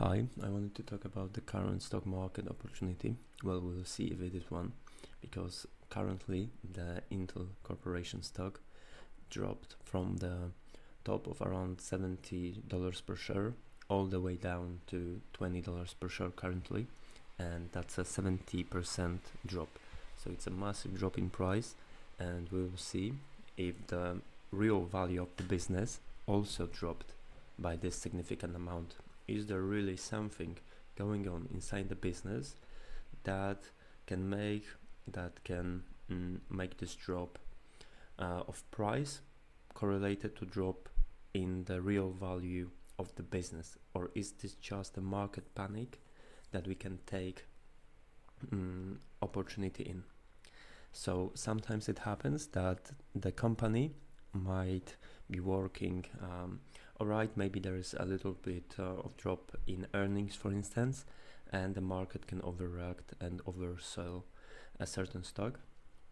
Hi, I wanted to talk about the current stock market opportunity. Well, we'll see if it is one, because currently the Intel Corporation stock dropped from the top of around $70 per share all the way down to $20 per share currently, and that's a 70% drop. So it's a massive drop in price, and we'll see if the real value of the business also dropped by this significant amount. Is there really something going on inside the business that can make this drop of price correlated to drop in the real value of the business, or is this just a market panic that we can take opportunity in? So sometimes it happens that the company might be working alright, maybe there is a little bit of drop in earnings, for instance, and the market can overreact and oversell a certain stock.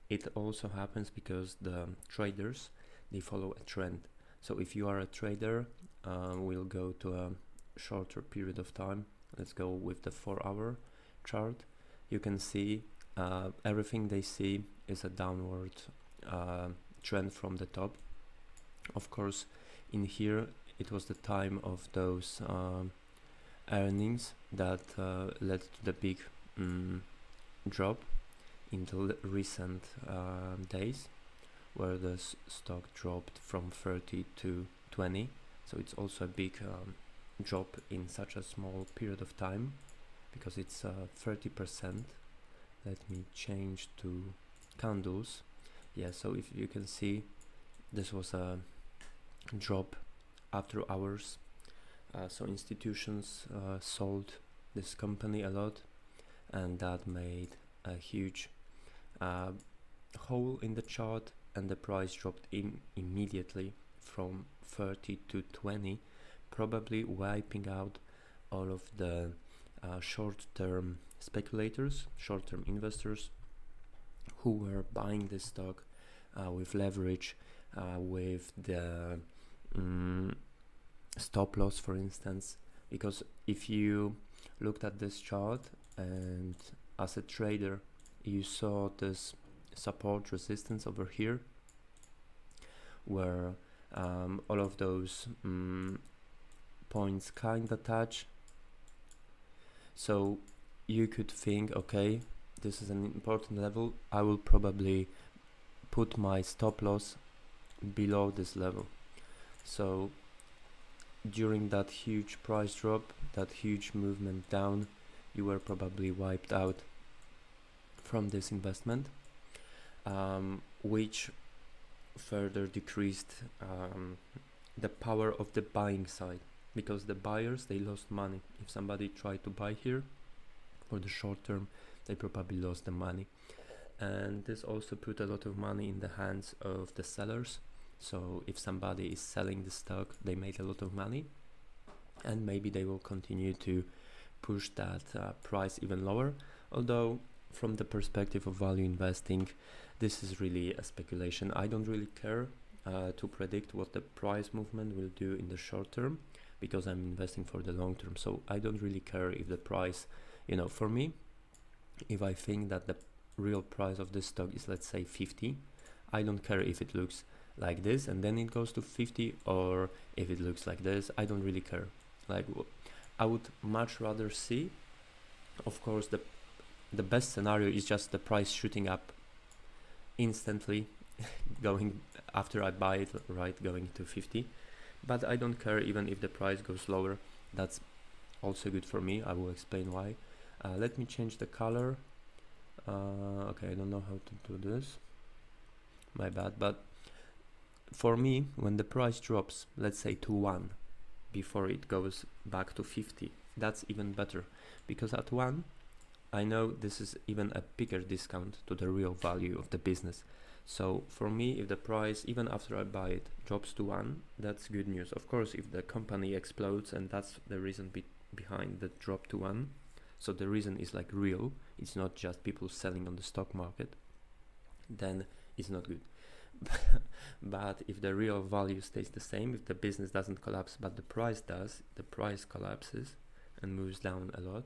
It also happens because the traders, they follow a trend. So if you are a trader, we'll go to a shorter period of time. Let's go with the 4-hour chart. You can see everything they see is a downward trend from the top. Of course, in here it was the time of those earnings that led to the big drop in the recent days, where the stock dropped from 30 to 20. So it's also a big drop in such a small period of time, because it's 30%. Let me change to candles. Yeah, so if you can see, this was a drop after hours. So institutions sold this company a lot, and that made a huge hole in the chart, and the price dropped immediately from 30 to 20, probably wiping out all of the short-term speculators, short-term investors who were buying this stock with leverage, with the stop loss, for instance. Because if you looked at this chart and as a trader you saw this support resistance over here, where all of those points kinda touch, so you could think, okay, this is an important level, I will probably put my stop loss below this level. So during that huge price drop, that huge movement down, you were probably wiped out from this investment, which further decreased the power of the buying side, because the buyers, they lost money. If somebody tried to buy here for the short term, they probably lost the money, and this also put a lot of money in the hands of the sellers. So if somebody is selling the stock, they made a lot of money, and maybe they will continue to push that price even lower. Although from the perspective of value investing, this is really a speculation. I don't really care to predict what the price movement will do in the short term, because I'm investing for the long term. So I don't really care if the price, for me, if I think that the real price of this stock is, let's say, 50, I don't care if it looks like this and then it goes to 50, or if it looks like this. I don't really care. Like, I would much rather see, of course, the best scenario is just the price shooting up instantly, going after I buy it, right, going to 50. But I don't care even if the price goes lower. That's also good for me. I will explain why. Let me change the color. Okay, I don't know how to do this, my bad. But for me, when the price drops, let's say to 1, before it goes back to 50, that's even better, because at 1, I know this is even a bigger discount to the real value of the business. So for me, if the price, even after I buy it, drops to 1, that's good news. Of course, if the company explodes, and that's the reason behind the drop to 1, so the reason is like real, it's not just people selling on the stock market, then it's not good. But if the real value stays the same, if the business doesn't collapse but the price does, the price collapses, and moves down a lot,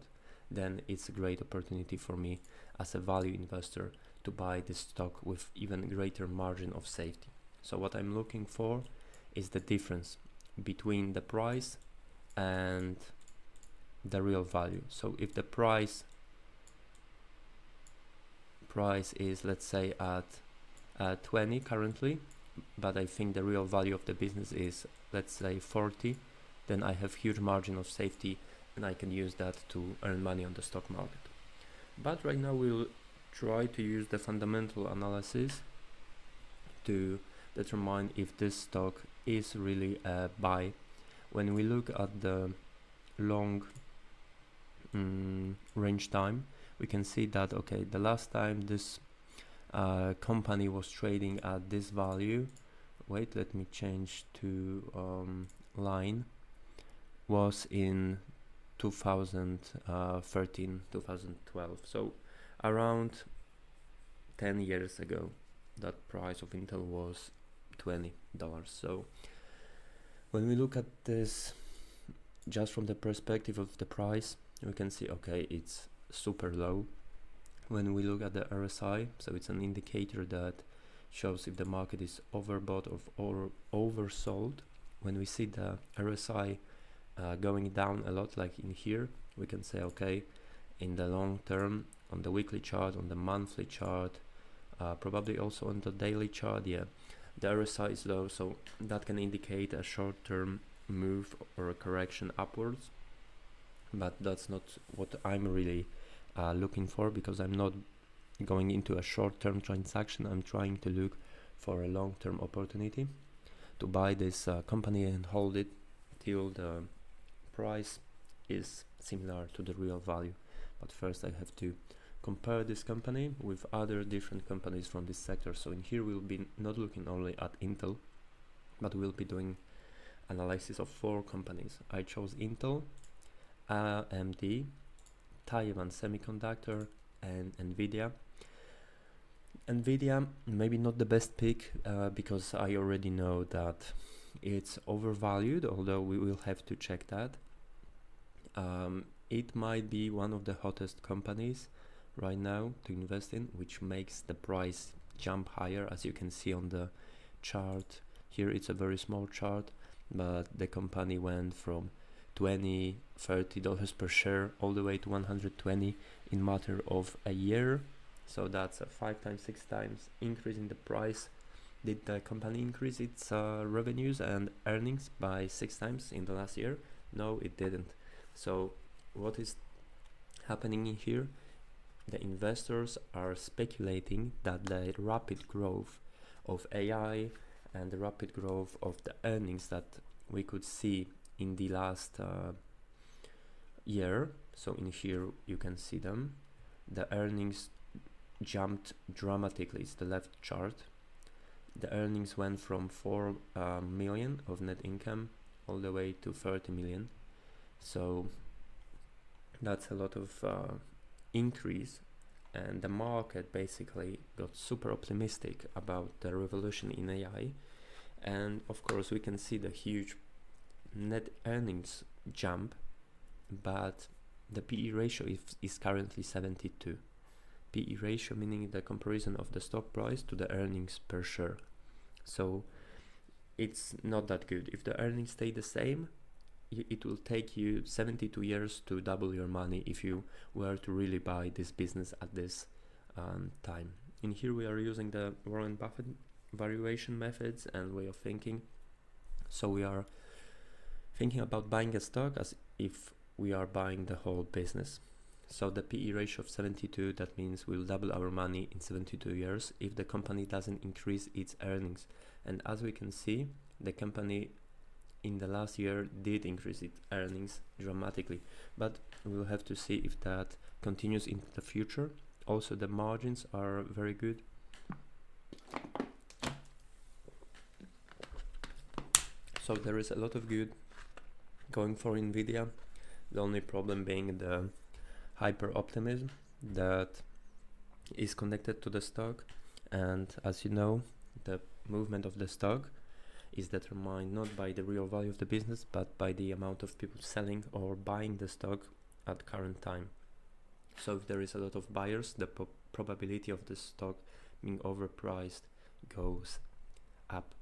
then it's a great opportunity for me as a value investor to buy this stock with even greater margin of safety. So what I'm looking for is the difference between the price and the real value. So if the price is, let's say, at 20 currently, but I think the real value of the business is, let's say, 40, then I have huge margin of safety and I can use that to earn money on the stock market. But right now we'll try to use the fundamental analysis to determine if this stock is really a buy. When we look at the long range time, we can see that, okay, the last time this company was trading at this value, wait, let me change to line, was in 2013, 2012. So around 10 years ago, that price of Intel was $20. So when we look at this just from the perspective of the price, we can see, okay, it's super low. When we look at the RSI, so it's an indicator that shows if the market is overbought or oversold. When we see the RSI going down a lot, like in here, we can say, okay, in the long term, on the weekly chart, on the monthly chart, probably also on the daily chart, yeah, the RSI is low, so that can indicate a short-term move or a correction upwards. But that's not what I'm really looking for, because I'm not going into a short-term transaction. I'm trying to look for a long-term opportunity to buy this company and hold it till the price is similar to the real value. But first I have to compare this company with other different companies from this sector. So in here we'll be not looking only at Intel, but we'll be doing analysis of 4 companies. I chose Intel, AMD, Taiwan Semiconductor, and Nvidia. Nvidia maybe not the best pick because I already know that it's overvalued, although we will have to check that. It might be one of the hottest companies right now to invest in, which makes the price jump higher, as you can see on the chart. Here it's a very small chart, but the company went from $20-30 per share all the way to 120 in matter of a year. So that's a 5 times 6 times increase in the price. Did the company increase its revenues and earnings by 6 times in the last year? No, it didn't. So what is happening in here? The investors are speculating that the rapid growth of AI and the rapid growth of the earnings that we could see in the last year, so in here you can see them, the earnings jumped dramatically. It's the left chart. The earnings went from 4 million of net income all the way to 30 million. So that's a lot of increase, and the market basically got super optimistic about the revolution in AI. And of course we can see the huge net earnings jump, but the PE ratio is currently 72. PE ratio meaning the comparison of the stock price to the earnings per share. So it's not that good. If the earnings stay the same, it will take you 72 years to double your money if you were to really buy this business at this time. In here we are using the Warren Buffett valuation methods and way of thinking. So we are thinking about buying a stock as if we are buying the whole business. So the PE ratio of 72, that means we'll double our money in 72 years if the company doesn't increase its earnings. And as we can see, the company in the last year did increase its earnings dramatically, but we'll have to see if that continues into the future. Also the margins are very good. So there is a lot of good going for Nvidia. The only problem being the hyper optimism that is connected to the stock, and as you know, the movement of the stock is determined not by the real value of the business, but by the amount of people selling or buying the stock at current time. So if there is a lot of buyers, the probability of the stock being overpriced goes up.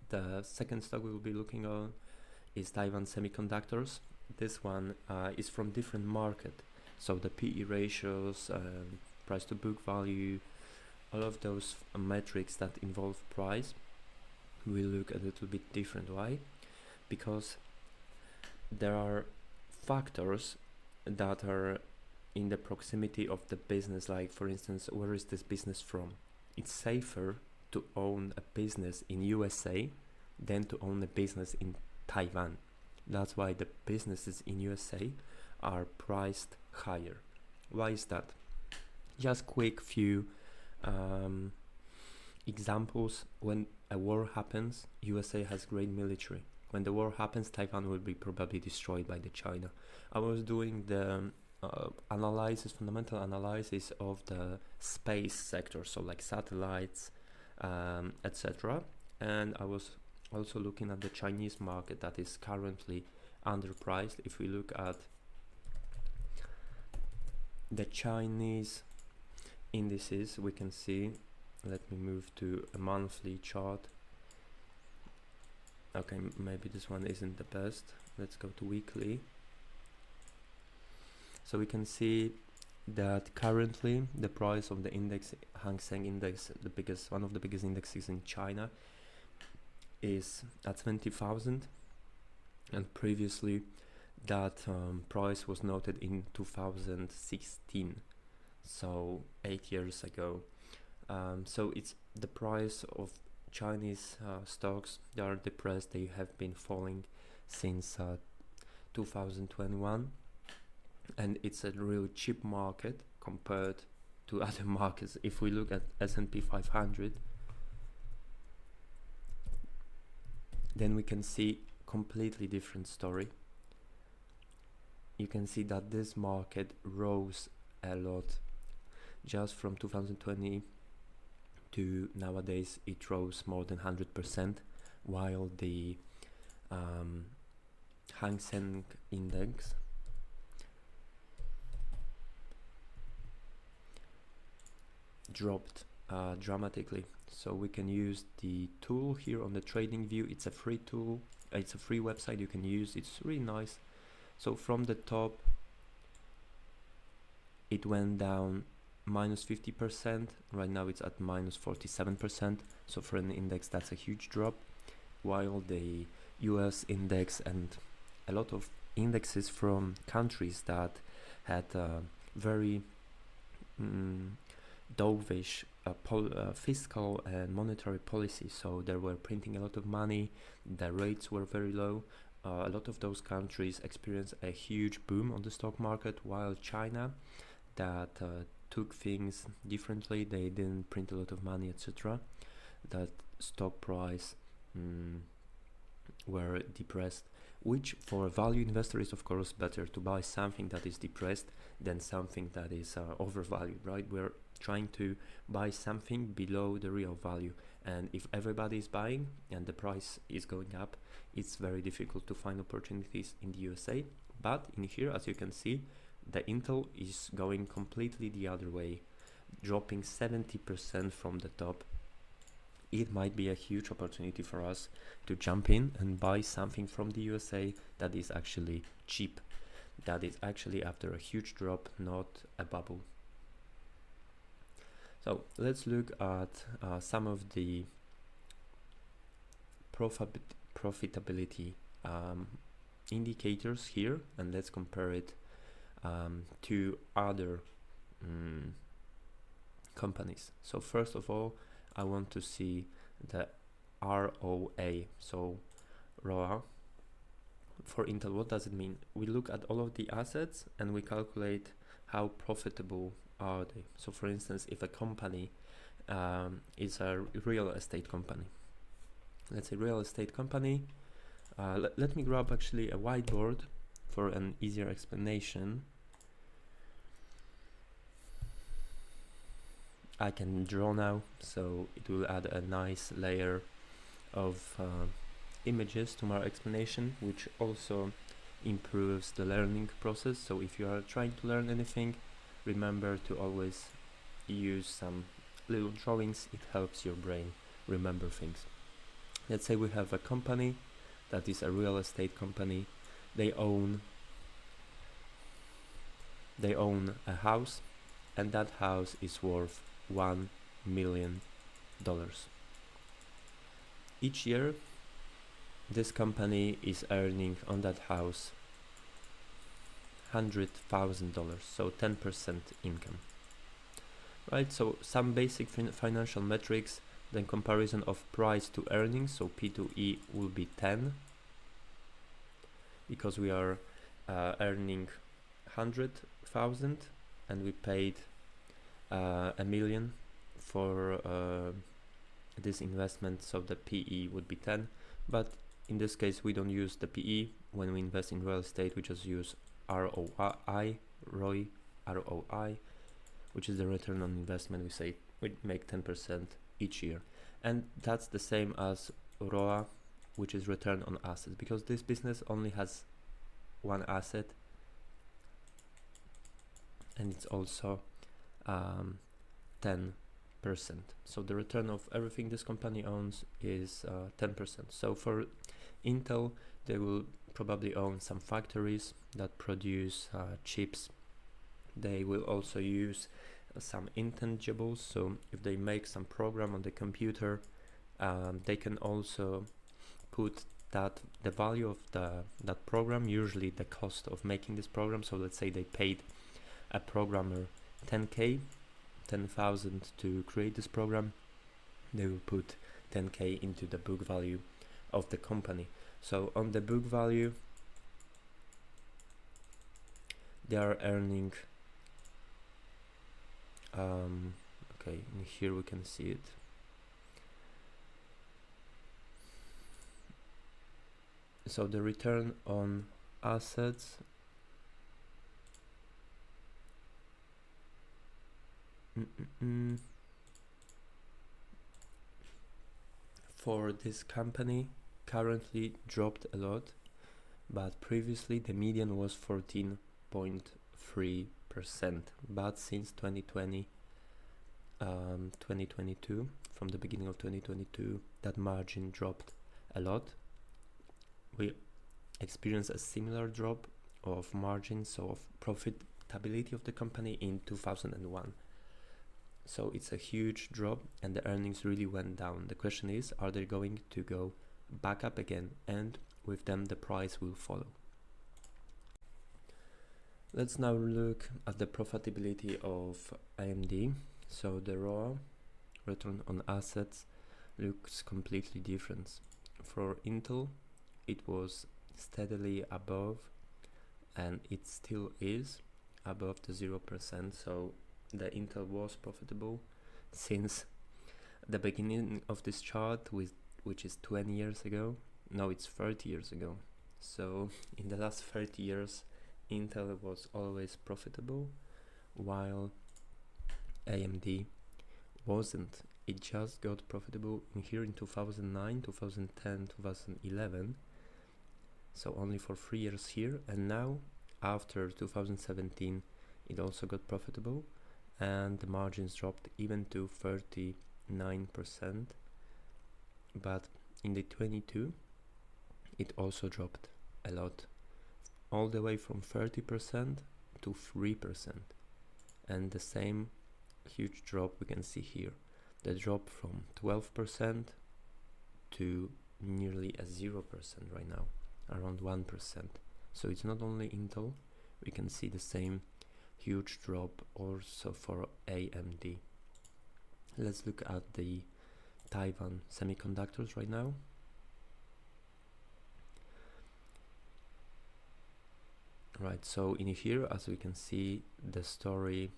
The second stock we will be looking on is Taiwan Semiconductors. This one is from different market. So the PE ratios, price to book value, all of those metrics that involve price will look a little bit different. Why? Because there are factors that are in the proximity of the business, like for instance, where is this business from? It's safer to own a business in USA than to own a business in Taiwan. That's why the businesses in USA are priced higher. Why is that? Just quick few examples. When a war happens, USA has great military. When the war happens, Taiwan will be probably destroyed by the China. I was doing the fundamental analysis of the space sector, so like satellites, etc. And I was also looking at the Chinese market that is currently underpriced. If we look at the Chinese indices, we can see, let me move to a monthly chart. Okay, maybe this one isn't the best. Let's go to weekly. So we can see that currently the price of the index, Hang Seng index, one of the biggest indexes in China, is at 20,000, and previously that price was noted in 2016, so 8 years ago. So it's the price of Chinese stocks. They are depressed. They have been falling since 2021, and it's a really cheap market compared to other markets. If we look at S&P 500, then we can see completely different story. You can see that this market rose a lot just from 2020 to nowadays. It rose more than 100%, while the Hang Seng index dropped dramatically. So we can use the tool here on the trading view. It's a free tool, it's a free website you can use. It's really nice. So from the top it went down minus 50%. Right now it's at minus 47%. So for an index, that's a huge drop, while the US index and a lot of indexes from countries that had very dovish fiscal and monetary policy, so they were printing a lot of money, the rates were very low. A lot of those countries experienced a huge boom on the stock market, while China, that took things differently, they didn't print a lot of money, etc. That stock price were depressed, which for a value investor is of course better to buy something that is depressed than something that is overvalued, right? We're trying to buy something below the real value, and if everybody is buying and the price is going up, it's very difficult to find opportunities in the USA. But in here, as you can see, the Intel is going completely the other way, dropping 70% from the top. It might be a huge opportunity for us to jump in and buy something from the USA that is actually cheap, that is actually after a huge drop, not a bubble. So let's look at some of the profitability indicators here, and let's compare it to other companies. So first of all, I want to see the ROA, so ROA for Intel. What does it mean? We look at all of the assets and we calculate how profitable are they. So for instance, if a company is a real estate company, let's say real estate company, let me grab actually a whiteboard for an easier explanation. I can draw now, so it will add a nice layer of images to my explanation, which also improves the learning process. So if you are trying to learn anything, remember to always use some little drawings. It helps your brain remember things. Let's say we have a company that is a real estate company. They own a house, and that house is worth $1 million. Each year this company is earning on that house $100,000, so 10% income, right? So some basic financial metrics, then comparison of price to earnings, so P to E will be 10, because we are earning 100,000 and we paid $1 million for this investment, so the PE would be 10. But in this case we don't use the PE. When we invest in real estate, we just use ROI, which is the return on investment. We say we make 10% each year, and that's the same as ROA, which is return on assets, because this business only has one asset, and it's also 10%. So the return of everything this company owns is 10%. So for Intel, they will probably own some factories that produce chips. They will also use some intangibles. So if they make some program on the computer, they can also put the value of that program, usually the cost of making this program. So let's say they paid a programmer 10,000 to create this program. They will put 10k into the book value of the company. So on the book value, they are earning okay, in here we can see it. So the return on assets for this company currently dropped a lot, but previously the median was 14.3%. But since 2022, from the beginning of 2022, that margin dropped a lot. We experienced a similar drop of margin, so of profitability of the company in 2001. So it's a huge drop, and the earnings really went down. The question is, are they going to go back up again, and with them the price will follow? Let's now look at the profitability of AMD. So the ROA, return on assets, looks completely different. For Intel, it was steadily above, and it still is above the 0%. So the Intel was profitable since the beginning of this chart, which is 20 years ago. No, it's 30 years ago. So in the last 30 years, Intel was always profitable, while AMD wasn't. It just got profitable in here in 2009, 2010, 2011. So only for 3 years here, and now after 2017 it also got profitable, and the margins dropped even to 39%. But in the 22 it also dropped a lot, all the way from 30% to 3%, and the same huge drop we can see here, the drop from 12% to nearly a 0% right now, around 1%. So it's not only Intel, we can see the same huge drop also for AMD. Let's look at the Taiwan semiconductors right now. Right, so in here, as we can see, the story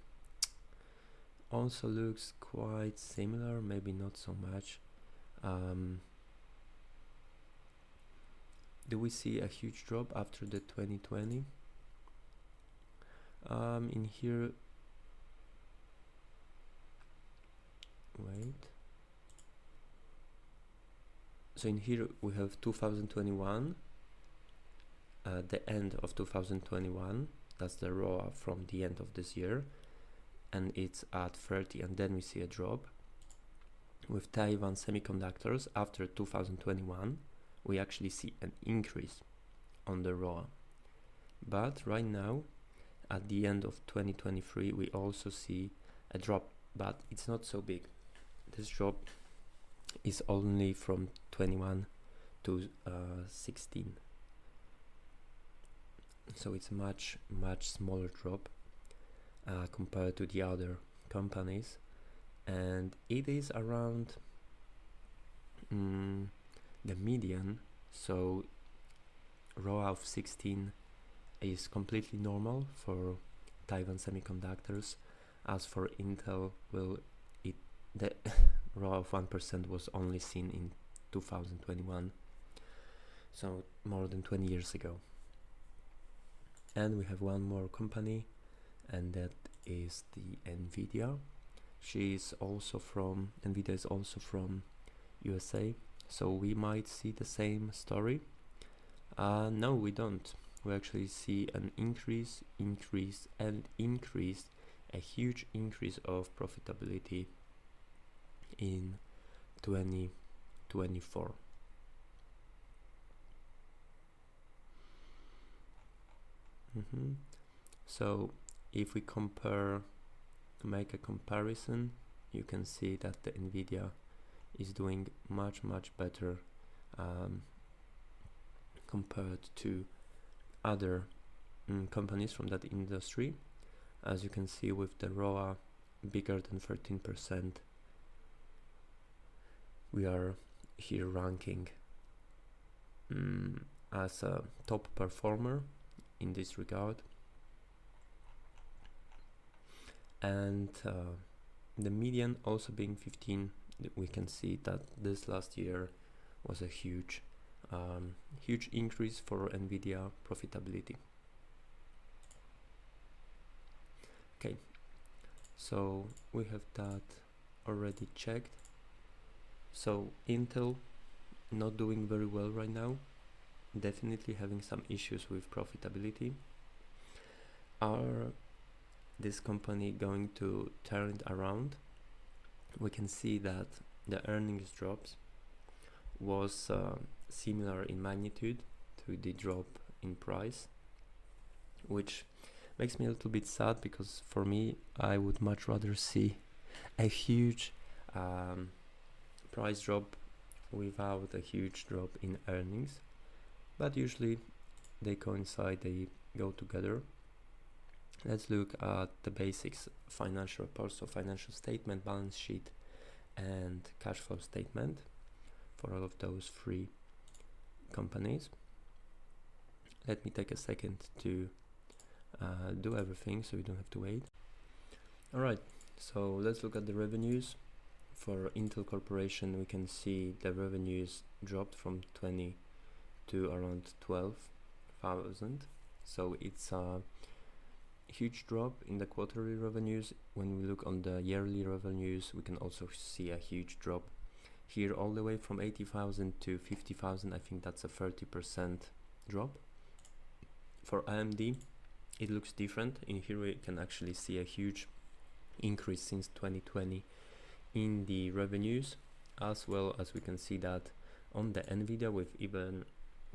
also looks quite similar, maybe not so much. Do we see a huge drop after the 2020? In here, wait. So in here we have 2021, the end of 2021, that's the ROA from the end of this year, and it's at 30, and then we see a drop. With Taiwan Semiconductors, after 2021, we actually see an increase on the ROA. But right now, at the end of 2023, we also see a drop, but it's not so big. This drop is only from 21 to 16. So it's much smaller drop compared to the other companies, and it is around the median. So ROA of 16 is completely normal for Taiwan Semiconductors. As for Intel, well, the ROA of 1% was only seen in 2021, so more than 20 years ago. And we have one more company, and that is the Nvidia. Nvidia is also from USA, so we might see the same story. No, we don't. We actually see an increase, a huge increase of profitability in 2024. So if we make a comparison, you can see that the Nvidia is doing much better compared to other companies from that industry. As you can see, with the ROA bigger than 13%, we are here ranking as a top performer in this regard. And the median also being 15, we can see that this last year was a huge increase for Nvidia profitability. Okay, so we have that already checked. So Intel not doing very well right now, definitely having some issues with profitability. Are this company going to turn it around? We can see that the earnings drops was similar in magnitude to the drop in price, which makes me a little bit sad, because for me, I would much rather see a huge price drop without a huge drop in earnings, but usually they coincide, they go together. Let's look at the basics: financial reports, so financial statement, balance sheet, and cash flow statement for all of those three companies. Let me take a second to do everything so you don't have to wait. Alright, so let's look at the revenues. For Intel Corporation, we can see the revenues dropped from 20 to around 12,000. So it's a huge drop in the quarterly revenues. When we look on the yearly revenues, we can also see a huge drop here, all the way from 80,000 to 50,000. I think that's a 30% drop. For AMD, it looks different. In here we can actually see a huge increase since 2020 in the revenues, as well as we can see that on the Nvidia with even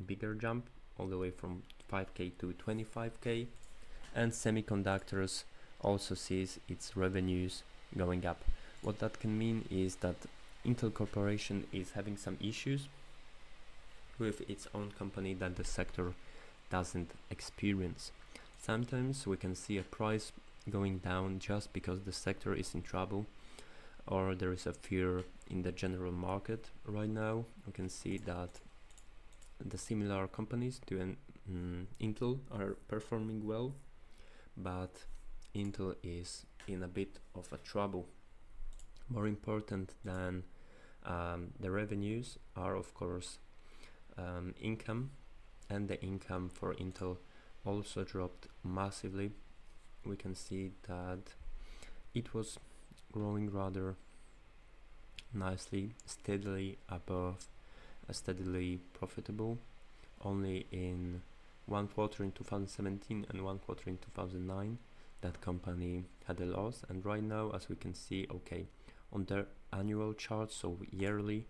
bigger jump, all the way from 5k to 25k. And semiconductors also sees its revenues going up. What that can mean is that Intel Corporation is having some issues with its own company that the sector doesn't experience. Sometimes we can see a price going down just because the sector is in trouble, or there is a fear in the general market. Right now we can see that the similar companies to Intel are performing well, but Intel is in a bit of a trouble. More important than the revenues are, of course, income, and the income for Intel also dropped massively. We can see that it was growing rather nicely, steadily above steadily profitable. Only in one quarter in 2017 and one quarter in 2009 that company had a loss, and right now, as we can see, okay, on their annual chart, so yearly,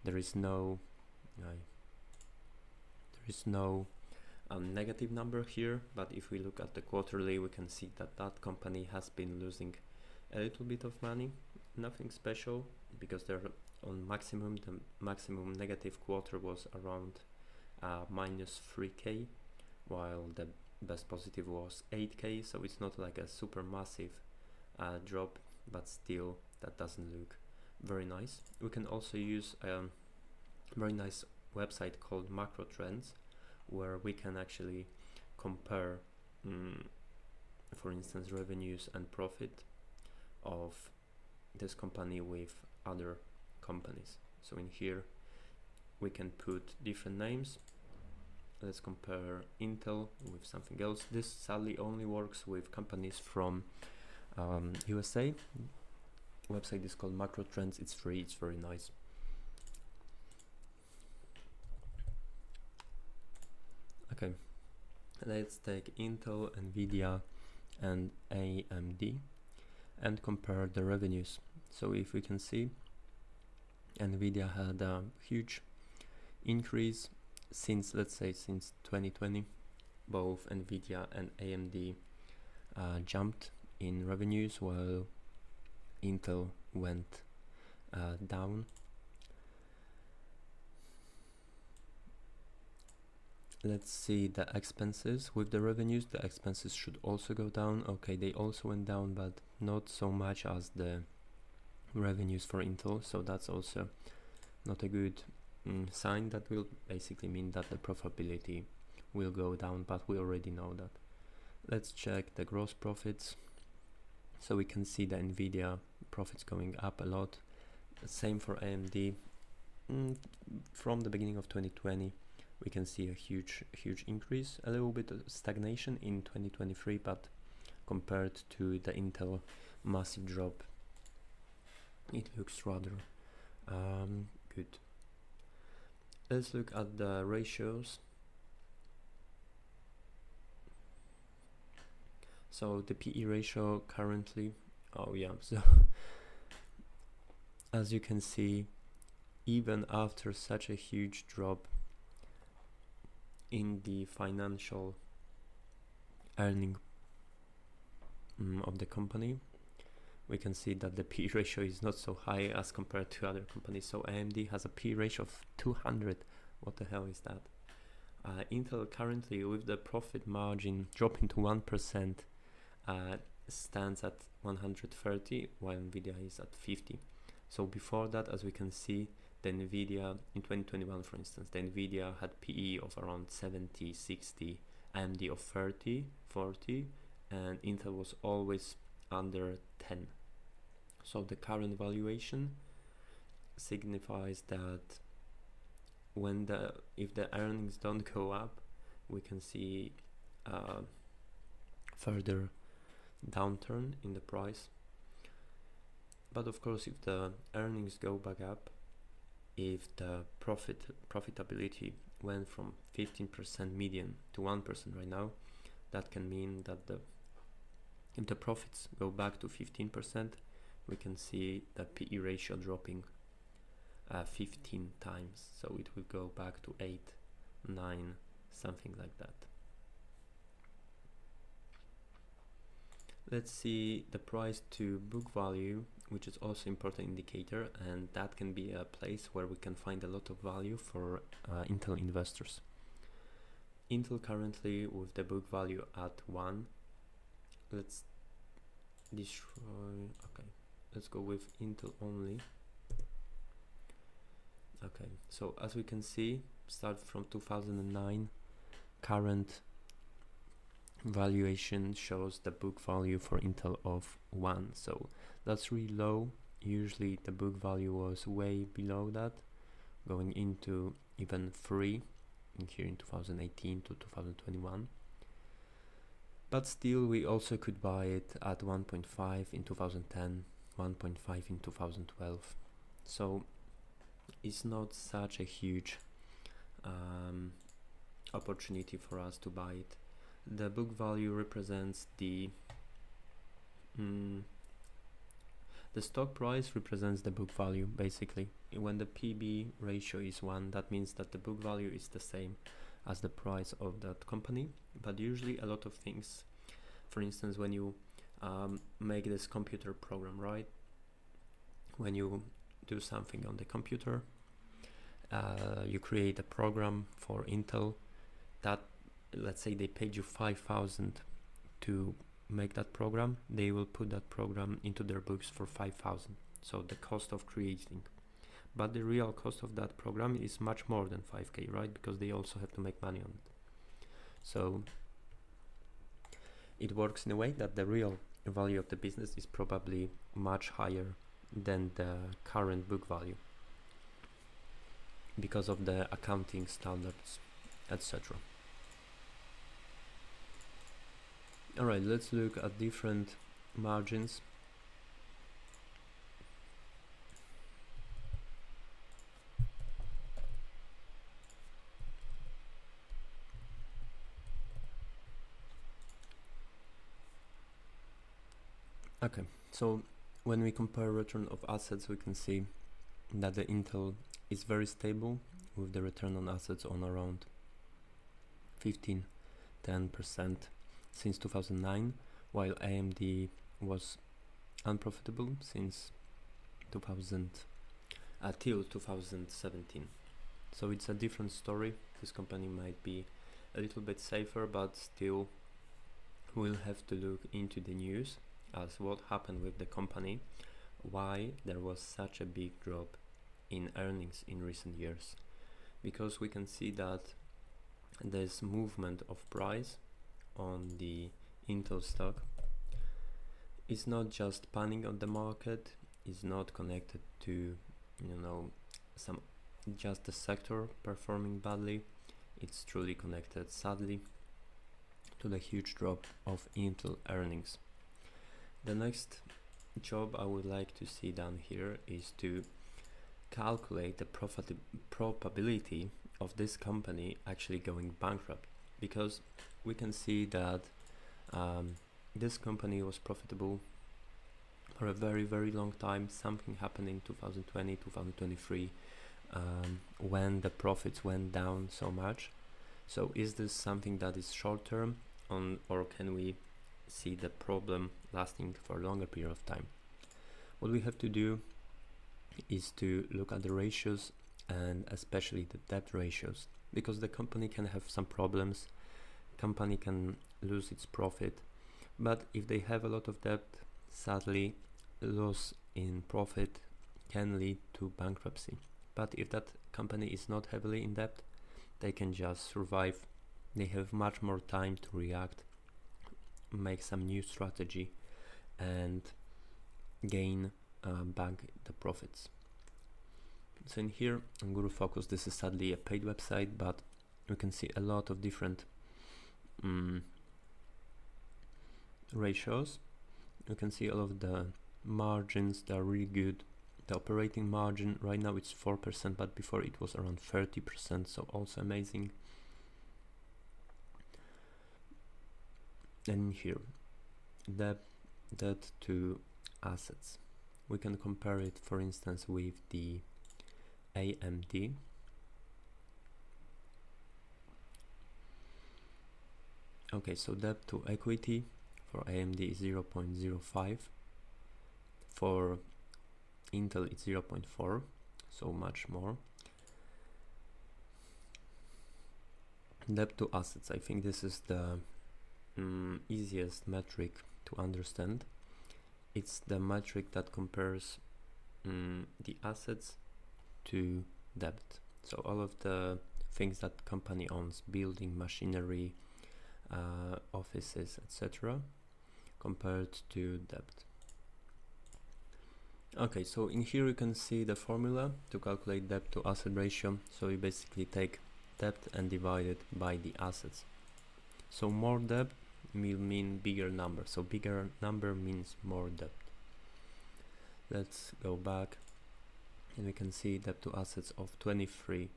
there is no negative number here, but if we look at the quarterly, we can see that that company has been losing a little bit of money, nothing special, because they're on maximum. The maximum negative quarter was around minus 3k, while the best positive was 8k, so it's not like a super massive drop, but still that doesn't look very nice. We can also use a very nice website called Macro Trends, where we can actually compare for instance revenues and profit of this company with other companies. So in here we can put different names. Let's compare Intel with something else. This sadly only works with companies from USA. Website is called Macro Trends. It's free, it's very nice. Okay, let's take Intel, Nvidia and AMD and compare the revenues. So if we can see, Nvidia had a huge increase since, let's say, since 2020. Both Nvidia and AMD jumped in revenues, while Intel went down. Let's see the expenses with the revenues. The expenses should also go down. Okay, they also went down, but not so much as the revenues for Intel, so that's also not a good sign. That will basically mean that the profitability will go down, but we already know that. Let's check the gross profits. So we can see the Nvidia profits going up a lot. Same for AMD. From the beginning of 2020 we can see a huge increase, a little bit of stagnation in 2023, but compared to the Intel massive drop, it looks rather good. Let's look at the ratios. So the PE ratio currently, so as you can see, even after such a huge drop in the financial earning of the company, we can see that the PE ratio is not so high as compared to other companies. So AMD has a PE ratio of 200. What the hell is that? Intel currently, with the profit margin dropping to 1%, stands at 130, while Nvidia is at 50. So before that, as we can see, the Nvidia in 2021, for instance, the Nvidia had PE of around 70, 60, AMD of 30, 40, and Intel was always under 10. So the current valuation signifies that if the earnings don't go up, we can see further downturn in the price. But of course, if the earnings go back up, if the profitability went from 15% median to 1% right now, that can mean that if the profits go back to 15%, we can see the PE ratio dropping 15 times. So it will go back to 8, 9, something like that. Let's see the price to book value, which is also important indicator, and that can be a place where we can find a lot of value for Intel investors. Intel currently with the book value at 1. Let's destroy. Okay, let's go with Intel only. Okay, so as we can see, start from 2009, current valuation shows the book value for Intel of 1, so that's really low. Usually the book value was way below that, going into even 3 in here in 2018 to 2021, but still we also could buy it at 1.5 in 2010, 1.5 in 2012. So it's not such a huge opportunity for us to buy it. The book value represents the stock price represents the book value basically. When the PB ratio is 1, that means that the book value is the same as the price of that company. But usually a lot of things, for instance, when you make this computer program, right? When you do something on the computer, you create a program for Intel that, let's say they paid you 5,000 to make that program, they will put that program into their books for 5,000. So the cost of creating, but the real cost of that program is much more than 5k, right? Because they also have to make money on it. So it works in a way that the real value of the business is probably much higher than the current book value because of the accounting standards, etc. Alright, let's look at different margins. Okay, so when we compare return of assets, we can see that the Intel is very stable with the return on assets on around 10% since 2009, while AMD was unprofitable since 2000 till 2017. So it's a different story. This company might be a little bit safer, but still we'll have to look into the news as what happened with the company, why there was such a big drop in earnings in recent years, because we can see that this movement of price on the Intel stock is not just panic on the market, is not connected to some just the sector performing badly. It's truly connected, sadly, to the huge drop of Intel earnings. The next job I would like to see done here is to calculate the probability of this company actually going bankrupt, because we can see that this company was profitable for a very, very long time. Something happened in 2020, 2023 when the profits went down so much. So is this something that is short term or can we see the problem lasting for a longer period of time? What we have to do is to look at the ratios, and especially the debt ratios, because the company can have some problems, company can lose its profit, but if they have a lot of debt, sadly loss in profit can lead to bankruptcy. But if that company is not heavily in debt, they can just survive. They have much more time to react, make some new strategy, and gain back the profits. So in here on Guru Focus, this is sadly a paid website, but we can see a lot of different ratios. You can see all of the margins, they are really good. The operating margin right now it's 4%, but before it was around 30%, so also amazing. And here, debt to assets. We can compare it, for instance, with the AMD. Okay, so debt to equity for AMD is 0.05. For Intel it's 0.4, so much more. Debt to assets, I think this is the easiest metric to understand. It's the metric that compares the assets to debt. So all of the things that company owns, building, machinery, offices, etc., compared to debt. Okay, so in here you can see the formula to calculate debt to asset ratio. So you basically take debt and divide it by the assets. So more debt will mean bigger number. So bigger number means more debt. Let's go back and we can see debt to assets of 23%.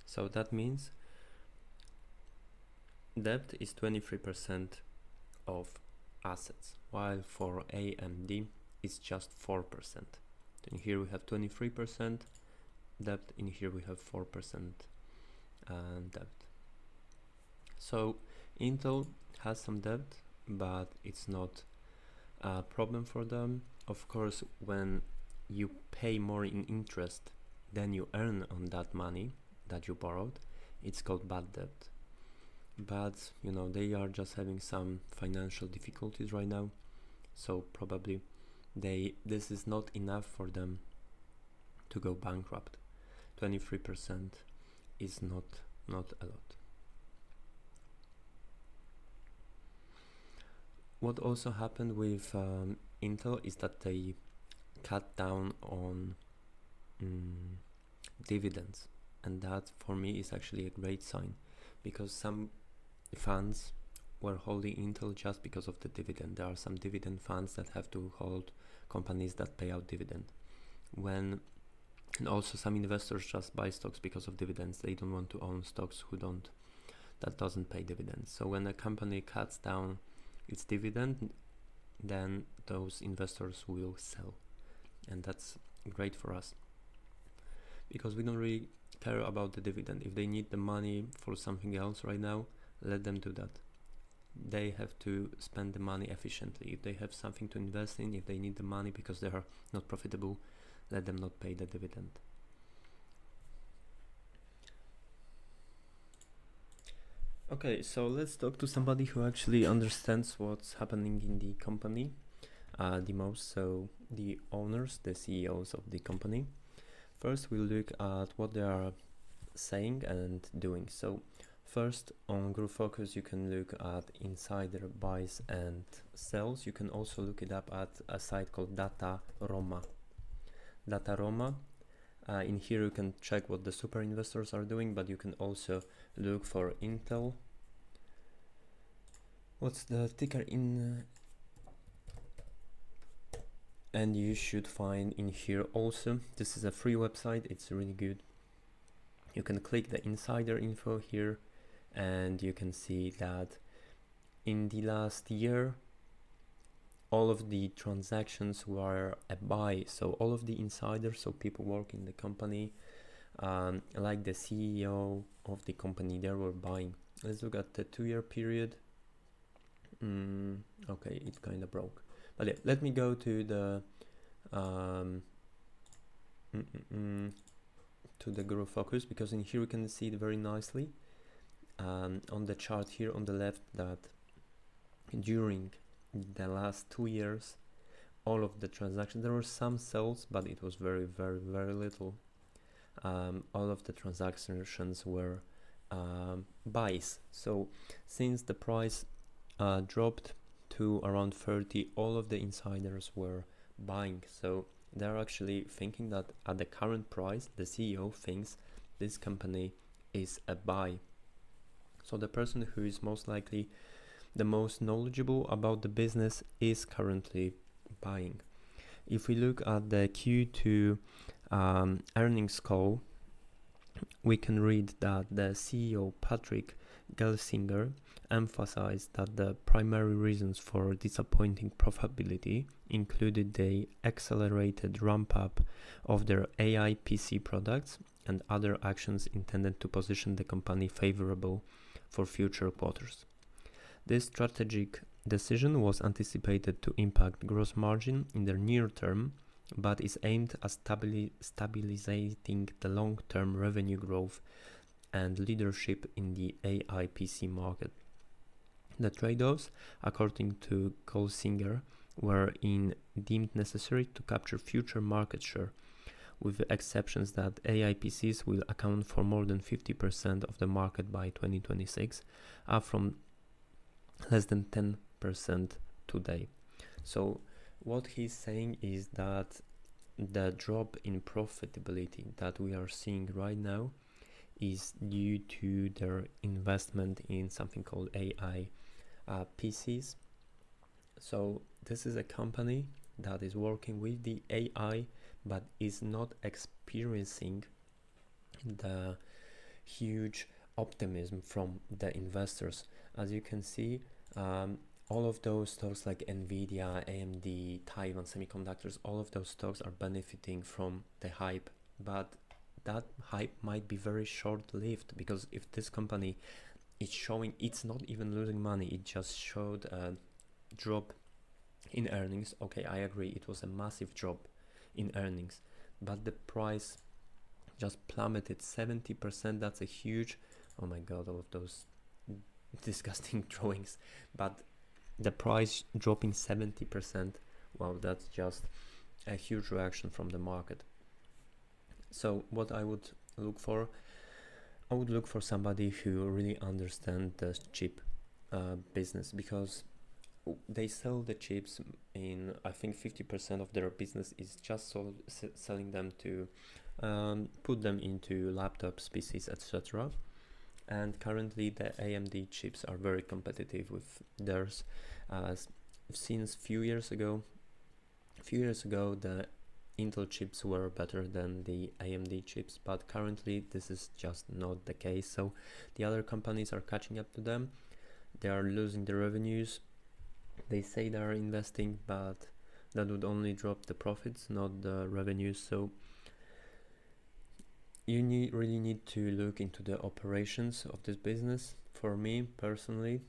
So that means debt is 23% of assets, while for AMD it's just 4%. In here we have 23% debt, in here we have 4% debt. So Intel has some debt, but it's not a problem for them. Of course, when you pay more in interest than you earn on that money that you borrowed, it's called bad debt. But you know, they are just having some financial difficulties right now, so probably this is not enough for them to go bankrupt. 23% is not a lot. What also happened with Intel is that they cut down on dividends, and that for me is actually a great sign, because some funds were holding Intel just because of the dividend. There are some dividend funds that have to hold companies that pay out dividend. And also some investors just buy stocks because of dividends. They don't want to own stocks that doesn't pay dividends. So when a company cuts down its dividend, then those investors will sell, and that's great for us, because we don't really care about the dividend. If they need the money for something else right now, let them do that. They have to spend the money efficiently. If they have something to invest in, if they need the money because they are not profitable, let them not pay the dividend. Okay, so let's talk to somebody who actually understands what's happening in the company the most, so the owners, the CEOs of the company. First, we'll look at what they are saying and doing. So first, on Group Focus, you can look at insider buys and sells. You can also look it up at a site called Dataroma. In here you can check what the super investors are doing, but you can also look for Intel. What's the ticker in? And you should find in here also. This is a free website, it's really good. You can click the insider info here, and you can see that in the last year all of the transactions were a buy. So all of the insiders, so people working in the company, like the CEO of the company, they were buying. Let's look at the 2-year period. Okay, it kind of broke, but yeah, let me go to the Group Focus, because in here we can see it very nicely on the chart here on the left that during the last 2 years all of the transactions, there were some sales, but it was very little. All of the transactions were buys. So since the price dropped to around 30, all of the insiders were buying. So they're actually thinking that at the current price, the CEO thinks this company is a buy. So the person who is most likely the most knowledgeable about the business is currently buying. If we look at the Q2 earnings call, we can read that the CEO Patrick Gelsinger emphasized that the primary reasons for disappointing profitability included the accelerated ramp-up of their AI PC products and other actions intended to position the company favorable for future quarters. This strategic decision was anticipated to impact gross margin in the near term, but is aimed at stabilizing the long-term revenue growth and leadership in the AI PC market. The trade-offs, according to Gelsinger, were deemed necessary to capture future market share, with the exceptions that AI PCs will account for more than 50% of the market by 2026, up from less than 10% today. So what he's saying is that the drop in profitability that we are seeing right now is due to their investment in something called AI PCs. So this is a company that is working with the AI but is not experiencing the huge optimism from the investors. As you can see, all of those stocks like Nvidia, AMD, Taiwan Semiconductors, all of those stocks are benefiting from the hype, but that hype might be very short-lived, because if this company is showing it's not even losing money, it just showed a drop in earnings. Okay, I agree, it was a massive drop in earnings, but the price just plummeted 70%. That's a huge, oh my god, all of those disgusting drawings, but the price dropping 70%, wow, that's just a huge reaction from the market. So what I would look for, I would look for somebody who really understands the chip business, because they sell the chips in, I think 50% of their business is just selling them to put them into laptops, PCs, etc. And currently the AMD chips are very competitive with theirs. Since few years ago the Intel chips were better than the AMD chips, but currently this is just not the case. So the other companies are catching up to them. They are losing the revenues. They say they are investing, but that would only drop the profits, not the revenues. So you really need to look into the operations of this business. For me personally,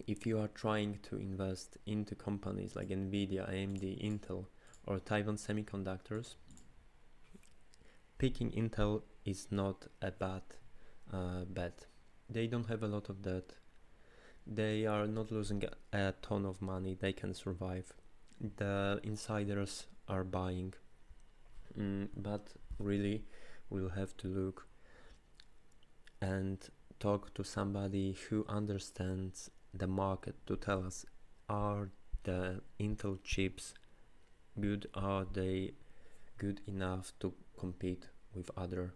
if you are trying to invest into companies like Nvidia, AMD, Intel, or Taiwan Semiconductors, picking Intel is not a bad bet. They don't have a lot of debt. They are not losing a ton of money. They can survive. The insiders are buying, but really we'll have to look and talk to somebody who understands the market to tell us, are the Intel chips good? Are they good enough to compete with other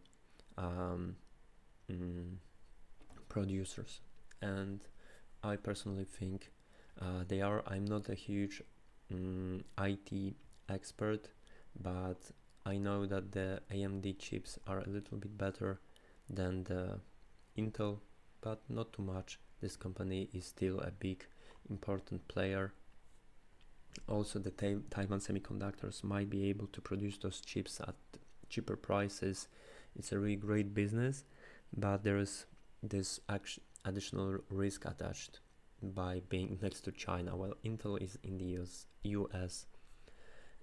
producers? And I personally think they are. I'm not a huge IT expert, but I know that the AMD chips are a little bit better than the Intel, but not too much. This company is still a big important player. Also, the Taiwan Semiconductors might be able to produce those chips at cheaper prices. It's a really great business, but there is this additional risk attached by being next to China, while Intel is in the US.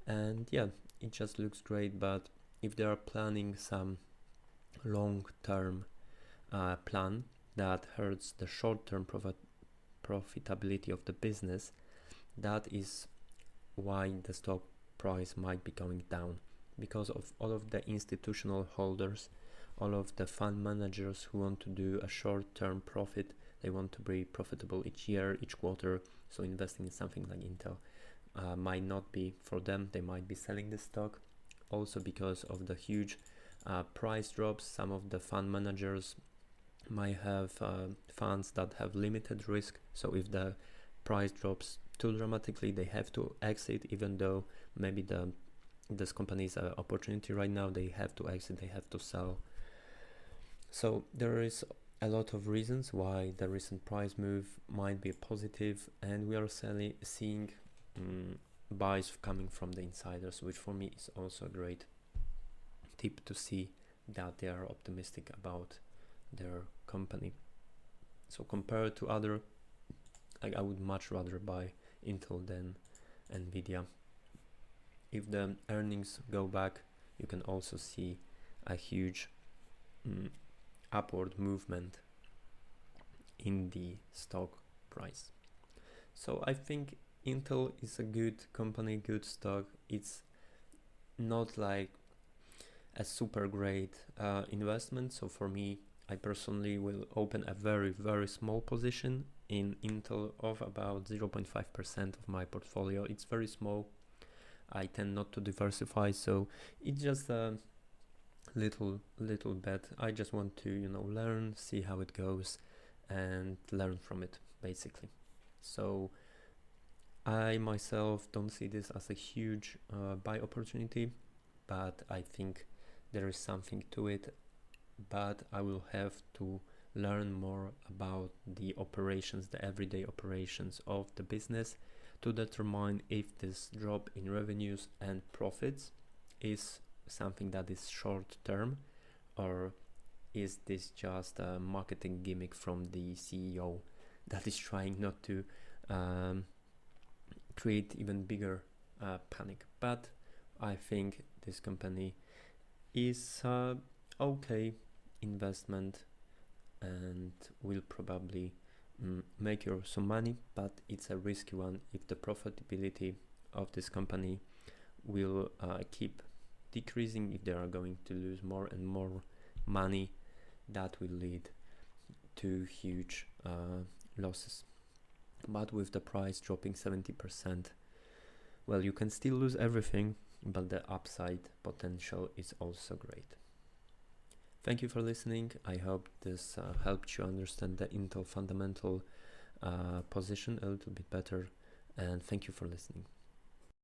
And yeah, it just looks great, but if they are planning some long-term plan that hurts the short-term profitability of the business, that is why the stock price might be going down, because of all of the institutional holders, all of the fund managers who want to do a short-term profit. They want to be profitable each year, each quarter. So investing in something like Intel might not be for them. They might be selling the stock. Also because of the huge price drops, some of the fund managers might have funds that have limited risk. So if the price drops too dramatically, they have to exit, even though maybe this company is an opportunity right now. They have to exit, they have to sell. So there is a lot of reasons why the recent price move might be positive, and we are seeing buys coming from the insiders, which for me is also a great tip to see that they are optimistic about their company. So compared to other, I would much rather buy Intel than Nvidia. If the earnings go back, you can also see a huge upward movement in the stock price. So I think Intel is a good company, good stock. It's not like a super great investment. So for me, I personally will open a very, very small position in Intel of about 0.5% of my portfolio. It's very small. I tend not to diversify, so it's just a little bet. I just want to learn, see how it goes, and learn from it basically. So I myself don't see this as a huge buy opportunity. but I think there is something to it, but I will have to learn more about the operations, the everyday operations of the business, to determine if this drop in revenues and profits is something that is short term, or is this just a marketing gimmick from the CEO that is trying not to create even bigger panic. But I think this company is okay investment and will probably make you some money, but it's a risky one if the profitability of this company will keep decreasing. If they are going to lose more and more money, that will lead to huge losses. But with the price dropping 70%, well, you can still lose everything, but the upside potential is also great. Thank you for listening. I hope this helped you understand the Intel fundamental position a little bit better, and thank you for listening.